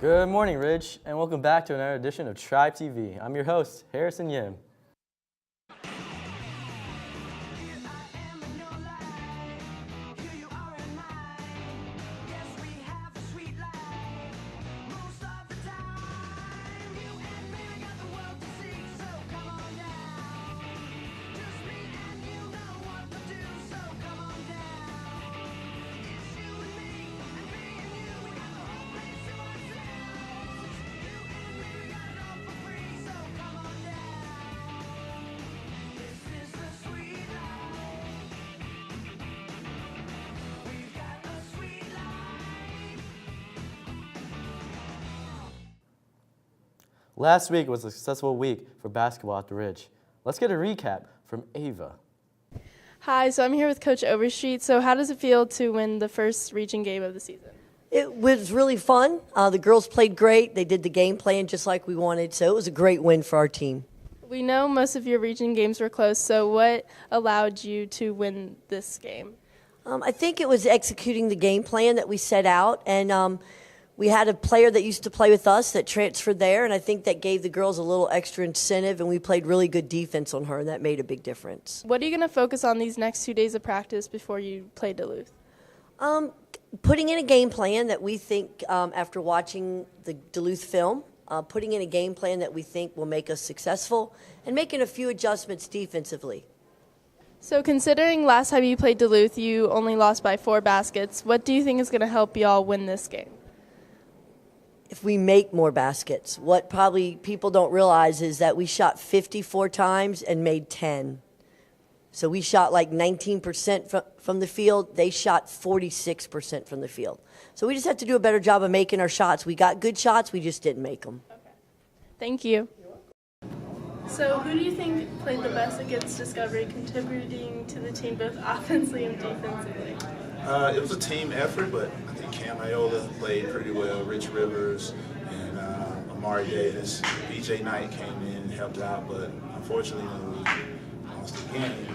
Good morning, Ridge, and welcome back to another edition of Tribe TV. I'm your host, Harrison Yim. Last week was a successful week for basketball at the Ridge. Let's get a recap from Ava. Hi, so I'm here with Coach Overstreet. So how does it feel to win the first region game of the season? It was really fun. The girls played great. They did the game plan just like we wanted, so it was a great win for our team. We know most of your region games were close, so what allowed you to win this game? I think it was executing the game plan that we set out, and we had a player that used to play with us that transferred there, and I think that gave the girls a little extra incentive, and we played really good defense on her, and that made a big difference. What are you going to focus on these next 2 days of practice before you play Duluth? Putting in a game plan that we think, after watching the Duluth film, putting in a game plan that we think will make us successful, and making a few adjustments defensively. So considering last time you played Duluth, you only lost by 4 baskets, what do you think is going to help y'all win this game? If we make more baskets. What probably people don't realize is that we shot 54 times and made 10. So we shot like 19% from the field. They shot 46% from the field. So we just have to do a better job of making our shots. We got good shots, we just didn't make them. Okay. Thank you. So who do you think played the best against Discovery, contributing to the team both offensively and defensively? It was a team effort, but I think Cam Iola played pretty well. Rich Rivers and Amari Davis. BJ Knight came in and helped out, but unfortunately we lost the game.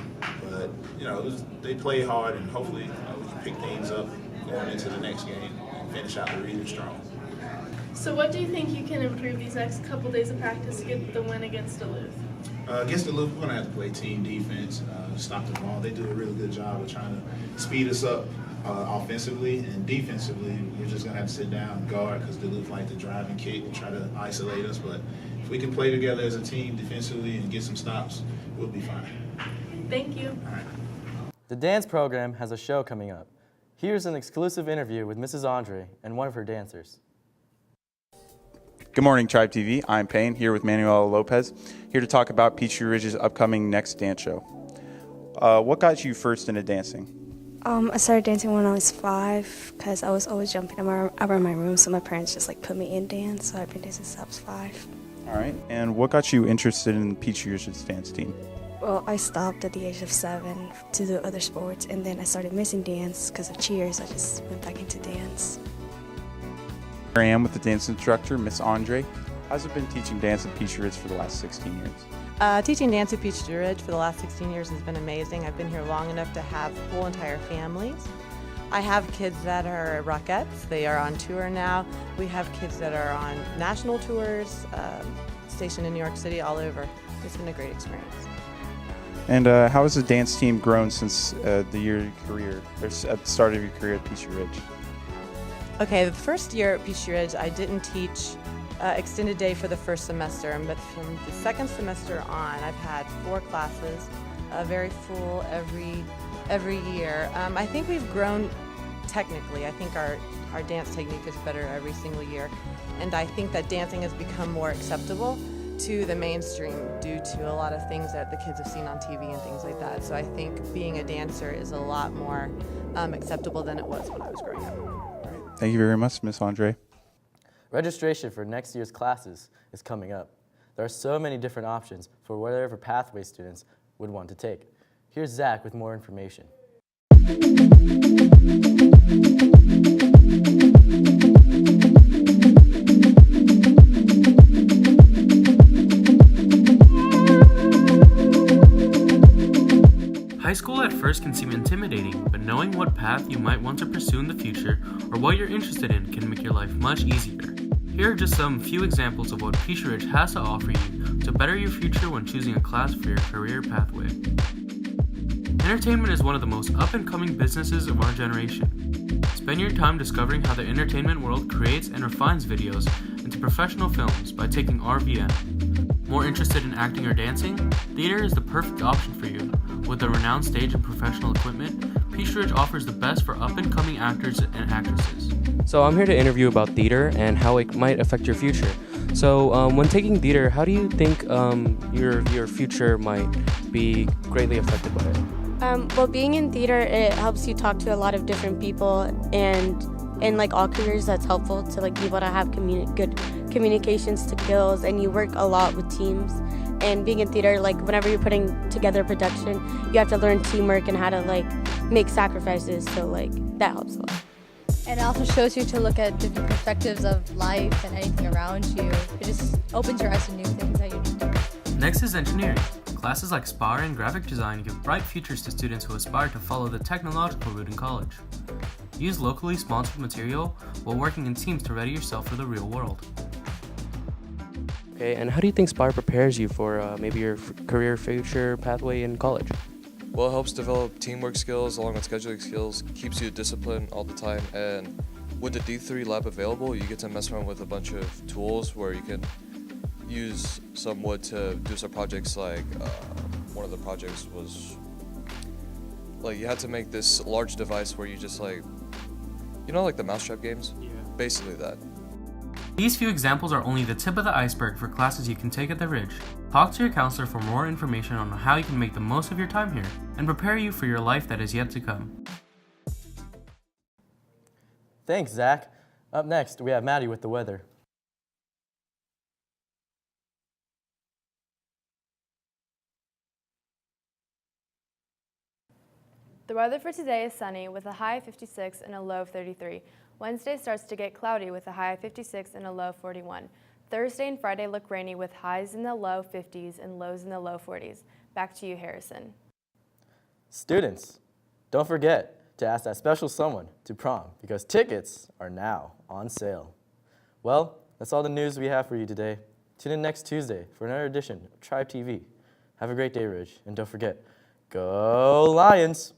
But, they played hard, and hopefully we can pick things up going into the next game and finish out the region strong. So what do you think you can improve these next couple days of practice to get the win against Duluth? Against Duluth, we're going to have to play team defense, stop the ball. They do a really good job of trying to speed us up offensively, and defensively, we're just going to have to sit down and guard because Duluth like to drive and kick and try to isolate us. But if we can play together as a team defensively and get some stops, we'll be fine. Thank you. All right. The dance program has a show coming up. Here's an exclusive interview with Mrs. Andre and one of her dancers. Good morning, Tribe TV. I'm Payne, here with Manuela Lopez, here to talk about Peachtree Ridge's upcoming next dance show. What got you first into dancing? I started dancing when I was 5 because I was always jumping around my room, so my parents just put me in dance, so I've been dancing since I was 5. All right, and what got you interested in Peachtree Ridge's dance team? Well, I stopped at the age of 7 to do other sports, and then I started missing dance because of cheers. I just went back into dance. Here I am with the dance instructor, Miss Andre. How's it been teaching dance at Peachtree Ridge for the last 16 years? Teaching dance at Peachtree Ridge for the last 16 years has been amazing. I've been here long enough to have whole entire families. I have kids that are Rockettes. They are on tour now. We have kids that are on national tours, stationed in New York City, all over. It's been a great experience. And how has the dance team grown since at the start of your career at Peachtree Ridge? Okay, the first year at Peachtree Ridge, I didn't teach extended day for the first semester, but from the second semester on, I've had 4 classes, very full every year. I think we've grown technically. I think our dance technique is better every single year, and I think that dancing has become more acceptable to the mainstream due to a lot of things that the kids have seen on TV and things like that. So I think being a dancer is a lot more acceptable than it was when I was growing up. Thank you very much, Miss Andre. Registration for next year's classes is coming up. There are so many different options for whatever pathway students would want to take. Here's Zach with more information. High school at first can seem intimidating, but knowing what path you might want to pursue in the future or what you're interested in can make your life much easier. Here are just some few examples of what Peachtree Ridge has to offer you to better your future when choosing a class for your career pathway. Entertainment is one of the most up-and-coming businesses of our generation. Spend your time discovering how the entertainment world creates and refines videos into professional films by taking RVM. More interested in acting or dancing? Theater is the perfect option for you. With a renowned stage and professional equipment, Peachtree Ridge offers the best for up-and-coming actors and actresses. So I'm here to interview about theater and how it might affect your future. So when taking theater, how do you think your future might be greatly affected by it? Well, being in theater, it helps you talk to a lot of different people, and in like all careers, that's helpful to like be able to have good communication skills, and you work a lot with teams. And being in theater, like whenever you're putting together a production, you have to learn teamwork and how to like make sacrifices. So like that helps a lot. And it also shows you to look at different perspectives of life and anything around you. It just opens your eyes to new things that you do. Next is engineering. Classes like SPAR and graphic design give bright futures to students who aspire to follow the technological route in college. Use locally sponsored material while working in teams to ready yourself for the real world. Okay, and how do you think SPIRE prepares you for maybe your career future pathway in college? Well, it helps develop teamwork skills along with scheduling skills, keeps you disciplined all the time, and with the D3 lab available, you get to mess around with a bunch of tools where you can use some wood to do some projects like one of the projects was like you had to make this large device where you just like, you know, like the mousetrap games? Yeah. Basically that. These few examples are only the tip of the iceberg for classes you can take at the Ridge. Talk to your counselor for more information on how you can make the most of your time here and prepare you for your life that is yet to come. Thanks, Zach. Up next, we have Maddie with the weather. The weather for today is sunny with a high of 56 and a low of 33. Wednesday starts to get cloudy with a high of 56 and a low of 41. Thursday and Friday look rainy with highs in the low 50s and lows in the low 40s. Back to you, Harrison. Students, don't forget to ask that special someone to prom because tickets are now on sale. Well, that's all the news we have for you today. Tune in next Tuesday for another edition of Tribe TV. Have a great day, Ridge, and don't forget, go Lions!